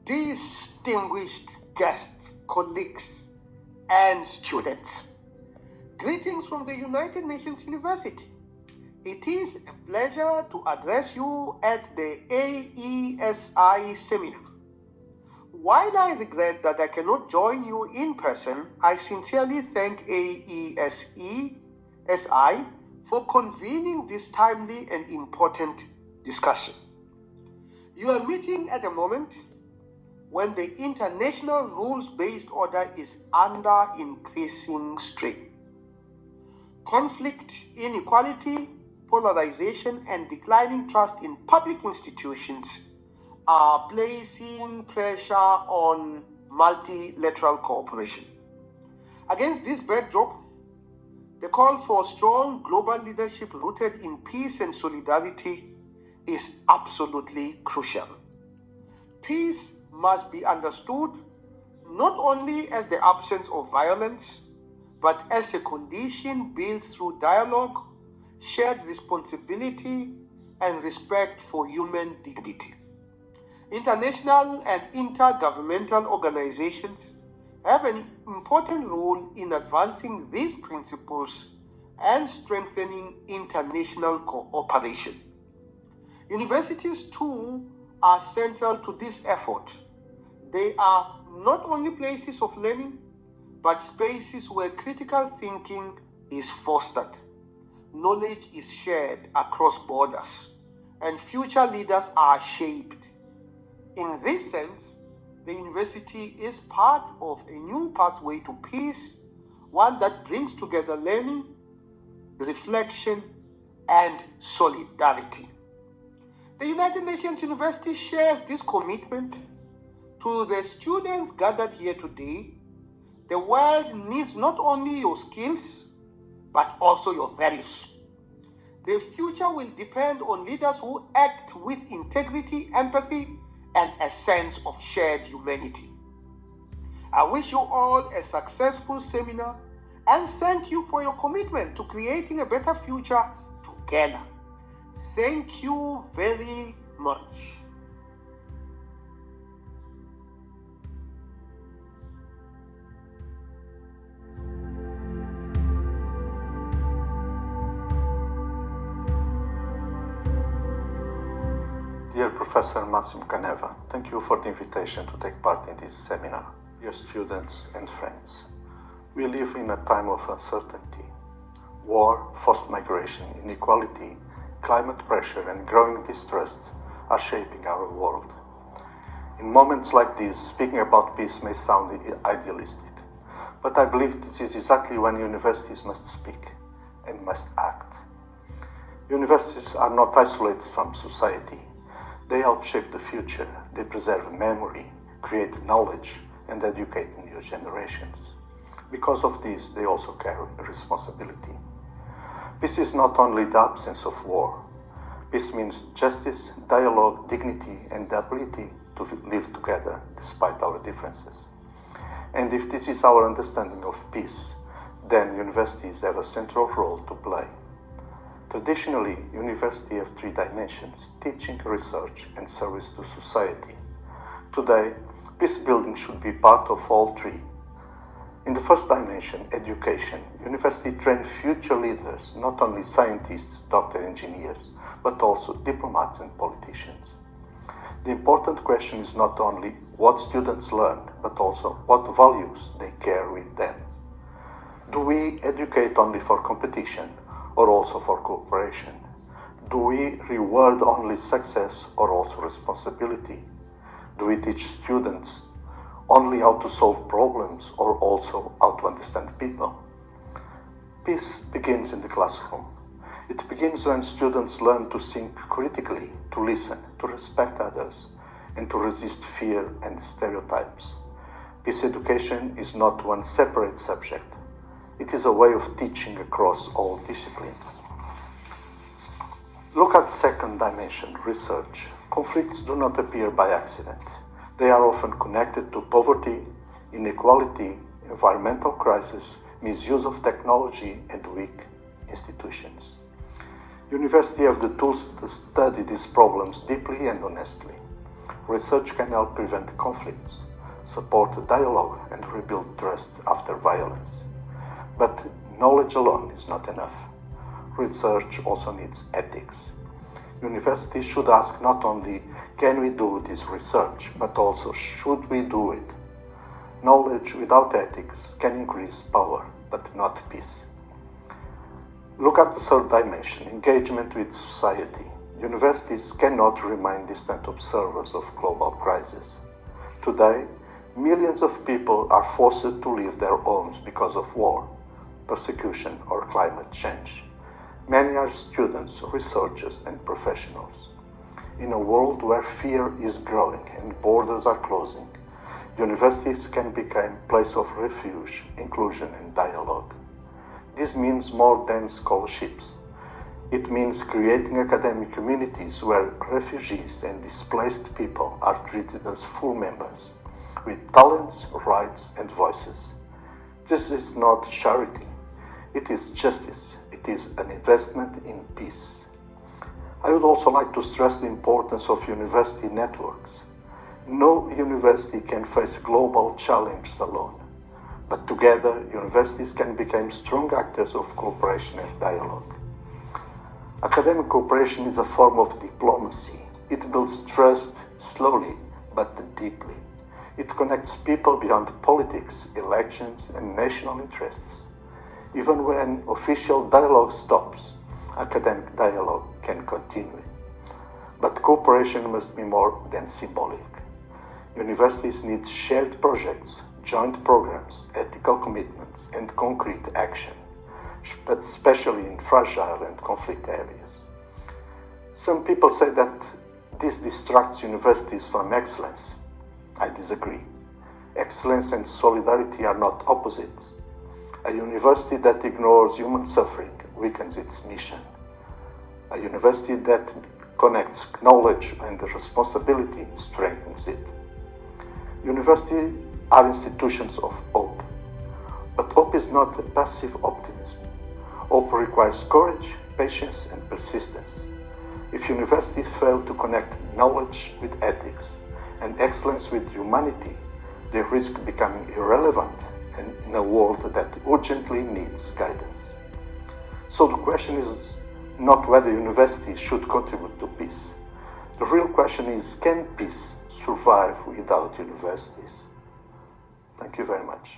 Distinguished guests, colleagues, and students, greetings from the United Nations University. It is a pleasure to address you at the AESI seminar. While I regret that I cannot join you in person, I sincerely thank AESI for convening this timely and important discussion. You are meeting at a moment when the international rules-based order is under increasing strain. Conflict, inequality, polarization, and declining trust in public institutions are placing pressure on multilateral cooperation. Against this backdrop, the call for strong global leadership rooted in peace and solidarity is absolutely crucial. Peace must be understood not only as the absence of violence, but as a condition built through dialogue, shared responsibility, and respect for human dignity. International and intergovernmental organizations have an important role in advancing these principles and strengthening international cooperation. Universities, too, are central to this effort. They are not only places of learning, but spaces where critical thinking is fostered, knowledge is shared across borders, and future leaders are shaped. In this sense, the university is part of a new pathway to peace, one that brings together learning, reflection, and solidarity. The United Nations University shares this commitment. To the students gathered here today, the world needs not only your skills, but also your values. The future will depend on leaders who act with integrity, empathy, and a sense of shared humanity. I wish you all a successful seminar and thank you for your commitment to creating a better future together. Thank you very much. Dear Professor Massimo Caneva, thank you for the invitation to take part in this seminar. Dear students and friends, we live in a time of uncertainty. War, forced migration, inequality, climate pressure, and growing distrust are shaping our world. In moments like these, speaking about peace may sound idealistic, but I believe this is exactly when universities must speak and must act. Universities are not isolated from society. They help shape the future, they preserve memory, create knowledge, and educate new generations. Because of this, they also carry a responsibility. Peace is not only the absence of war. Peace means justice, dialogue, dignity, and the ability to live together despite our differences. And if this is our understanding of peace, then universities have a central role to play. Traditionally, universities have three dimensions: teaching, research, and service to society. Today, peace building should be part of all three. In the first dimension, education, university train future leaders, not only scientists, doctors, engineers, but also diplomats and politicians. The important question is not only what students learn, but also what values they carry with them. Do we educate only for competition, or also for cooperation? Do we reward only success or also responsibility? Do we teach students only how to solve problems or also how to understand people? Peace begins in the classroom. It begins when students learn to think critically, to listen, to respect others, and to resist fear and stereotypes. Peace education is not one separate subject. It is a way of teaching across all disciplines. Look at the second dimension, research. Conflicts do not appear by accident. They are often connected to poverty, inequality, environmental crisis, misuse of technology, and weak institutions. Universities have the tools to study these problems deeply and honestly. Research can help prevent conflicts, support dialogue, and rebuild trust after violence. But knowledge alone is not enough. Research also needs ethics. Universities should ask not only, can we do this research, but also, should we do it? Knowledge without ethics can increase power, but not peace. Look at the third dimension, engagement with society. Universities cannot remain distant observers of global crises. Today, millions of people are forced to leave their homes because of war, persecution, or climate change. Many are students, researchers, and professionals. In a world where fear is growing and borders are closing, universities can become a place of refuge, inclusion, and dialogue. This means more than scholarships. It means creating academic communities where refugees and displaced people are treated as full members, with talents, rights, and voices. This is not charity. It is justice. It is an investment in peace. I would also like to stress the importance of university networks. No university can face global challenges alone, but together universities can become strong actors of cooperation and dialogue. Academic cooperation is a form of diplomacy. It builds trust slowly but deeply. It connects people beyond politics, elections, and national interests. Even when official dialogue stops, academic dialogue can continue. But cooperation must be more than symbolic. Universities need shared projects, joint programs, ethical commitments, and concrete action, but especially in fragile and conflict areas. Some people say that this distracts universities from excellence. I disagree. Excellence and solidarity are not opposites. A university that ignores human suffering weakens its mission. A university that connects knowledge and responsibility strengthens it. Universities are institutions of hope, but hope is not a passive optimism. Hope requires courage, patience, and persistence. If universities fail to connect knowledge with ethics and excellence with humanity, they risk becoming irrelevant and in a world that urgently needs guidance. So the question is not whether universities should contribute to peace. The real question is, can peace survive without universities? Thank you very much.